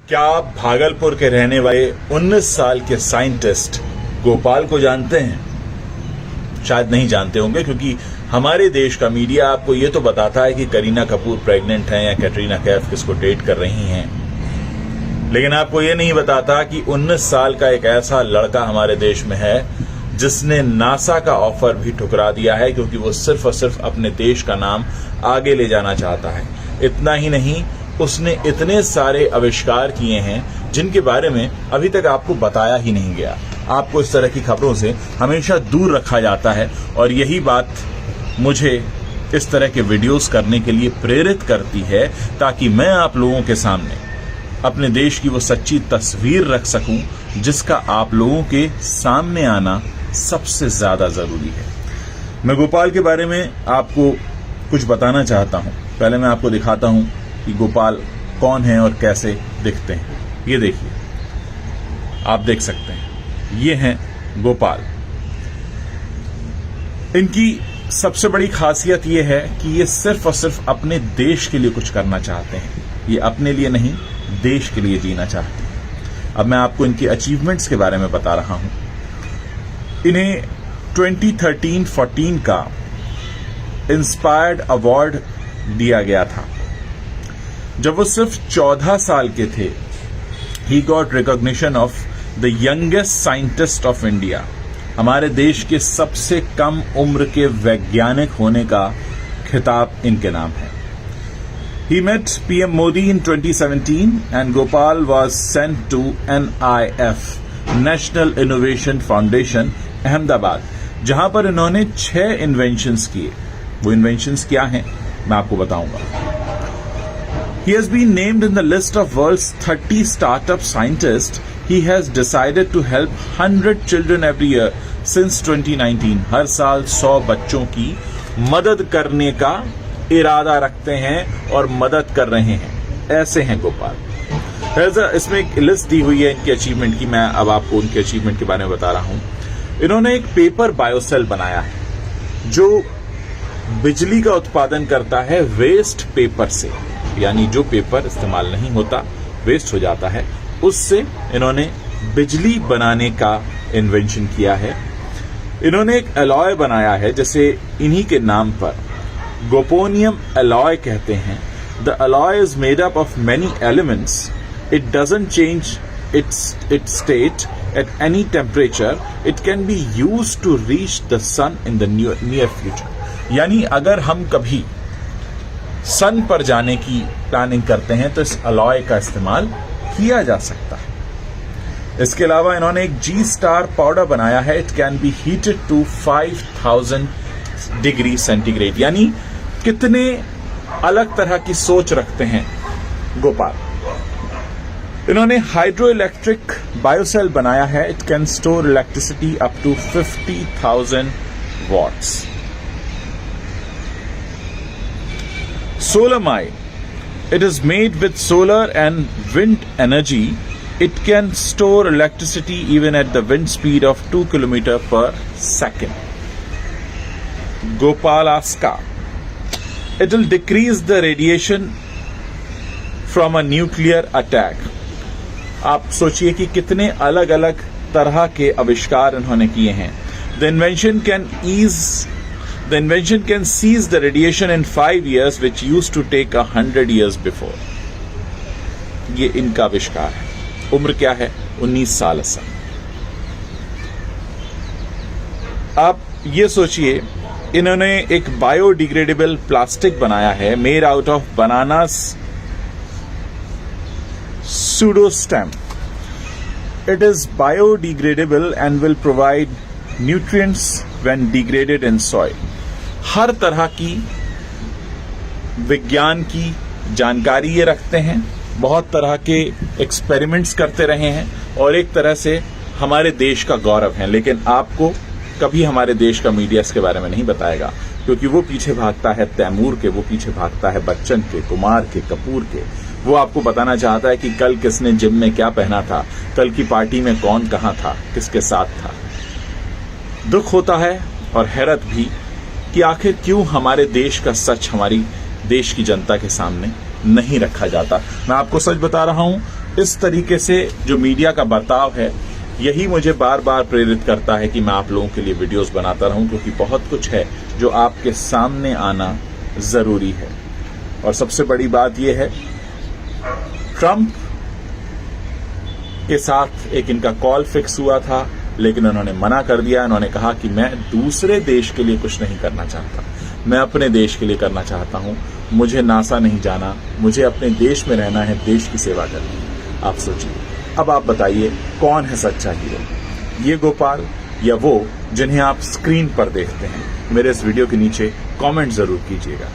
क्या आप भागलपुर के रहने वाले 19 साल के साइंटिस्ट गोपाल को जानते हैं? शायद नहीं जानते होंगे, क्योंकि हमारे देश का मीडिया आपको ये तो बताता है कि करीना कपूर प्रेग्नेंट हैं या कैटरीना कैफ किसको डेट कर रही हैं, लेकिन आपको ये नहीं बताता कि 19 साल का एक ऐसा लड़का हमारे देश में है जिसने नासा का ऑफर भी ठुकरा दिया है, क्योंकि वो सिर्फ और सिर्फ अपने देश का नाम आगे ले जाना चाहता है। इतना ही नहीं, उसने इतने सारे आविष्कार किए हैं जिनके बारे में अभी तक आपको बताया ही नहीं गया। आपको इस तरह की खबरों से हमेशा दूर रखा जाता है, और यही बात मुझे इस तरह के वीडियोस करने के लिए प्रेरित करती है, ताकि मैं आप लोगों के सामने अपने देश की वो सच्ची तस्वीर रख सकूं जिसका आप लोगों के सामने आना सबसे ज्यादा जरूरी है। मैं गोपाल के बारे में आपको कुछ बताना चाहता हूं। पहले मैं आपको दिखाता हूं कि गोपाल कौन है और कैसे दिखते हैं। ये देखिए, आप देख सकते हैं, ये हैं गोपाल। इनकी सबसे बड़ी खासियत ये है कि ये सिर्फ और सिर्फ अपने देश के लिए कुछ करना चाहते हैं। ये अपने लिए नहीं, देश के लिए जीना चाहते हैं। अब मैं आपको इनकी अचीवमेंट्स के बारे में बता रहा हूं। इन्हें 2013-14 का इंस्पायर्ड अवार्ड दिया गया था। जब वो सिर्फ 14 साल के थे, he got recognition of the youngest scientist of India. हमारे देश के सबसे कम उम्र के वैज्ञानिक होने का खिताब इनके नाम है। He met PM Modi in 2017 and Gopal was sent to NIF, National Innovation Foundation, Ahmedabad, जहां पर इन्होंने 6 इन्वेंशंस किए। वो इन्वेंशंस क्या हैं, मैं आपको बताऊंगा। He has been named in the list of world's 30 startup scientists. He has decided to help 100 children every year since 2019. हर साल 100 बच्चों की मदद करने का इरादा रखते हैं और मदद कर रहे हैं। ऐसे हैं गोपाल। इसमें एक लिस्ट दी हुई है इनकी अचीवमेंट की। मैं अब आपको उनके अचीवमेंट के बारे में बता रहा हूं। इन्होंने एक पेपर बायोसेल बनाया है जो बिजली का उत्पादन करता है वेस्ट पेपर से, यानी जो पेपर इस्तेमाल नहीं होता, वेस्ट हो जाता है, उससे इन्होंने बिजली बनाने का इन्वेंशन किया है। इन्होंने एक अलॉय बनाया है, जैसे इन्हीं के नाम पर गोपोनियम अलॉय कहते हैं। The alloy is made up of many elements. It doesn't change its state at any temperature. It can be used to reach the sun in the near future. यानी अगर हम कभी सन पर जाने की प्लानिंग करते हैं तो इस अलॉय का इस्तेमाल किया जा सकता है। इसके अलावा इन्होंने एक G स्टार पाउडर बनाया है। It can be heated to 5000 degree centigrade. यानी कितने अलग तरह की सोच रखते हैं गोपाल। इन्होंने हाइड्रो इलेक्ट्रिक बायोसेल बनाया है। It can store electricity up to 50,000 watts. Solarmine. It is made with solar and wind energy. It can store electricity even at the wind speed of 2 km/s. Gopalaska. It will decrease the radiation from a nuclear attack. आप सोचिए कि कितने अलग अलग तरह के आविष्कार इन्होंने किए हैं। The invention can cease the radiation in 5 years, which used to take 100 years before. ये इनका आविष्कार है। उम्र क्या है? 19 साल। आप ये सोचिए, इन्होंने एक बायोडिग्रेडेबल प्लास्टिक बनाया है, made out of bananas pseudostem. It is biodegradable and will provide nutrients when degraded in soil. हर तरह की विज्ञान की जानकारी ये रखते हैं, बहुत तरह के एक्सपेरिमेंट्स करते रहे हैं और एक तरह से हमारे देश का गौरव है। लेकिन आपको कभी हमारे देश का मीडिया इसके बारे में नहीं बताएगा, क्योंकि वो पीछे भागता है तैमूर के, वो पीछे भागता है बच्चन के, कुमार के, कपूर के। वो आपको बताना चाहता है कि कल किसने जिम में क्या पहना था, कल की पार्टी में कौन कहां था, किसके साथ था। दुख होता है और हैरत भी कि आखिर क्यों हमारे देश का सच हमारी देश की जनता के सामने नहीं रखा जाता। मैं आपको सच बता रहा हूं, इस तरीके से जो मीडिया का बर्ताव है, यही मुझे बार बार प्रेरित करता है कि मैं आप लोगों के लिए वीडियोस बनाता रहूं, क्योंकि बहुत कुछ है जो आपके सामने आना जरूरी है। और सबसे बड़ी बात यह है, ट्रंप के साथ एक इनका कॉल फिक्स हुआ था, लेकिन उन्होंने मना कर दिया। उन्होंने कहा कि मैं दूसरे देश के लिए कुछ नहीं करना चाहता, मैं अपने देश के लिए करना चाहता हूं। मुझे नासा नहीं जाना, मुझे अपने देश में रहना है, देश की सेवा करनी है। आप सोचिए, अब आप बताइए कौन है सच्चा हीरो, ये गोपाल या वो जिन्हें आप स्क्रीन पर देखते हैं? मेरे इस वीडियो के नीचे कमेंट जरूर कीजिएगा।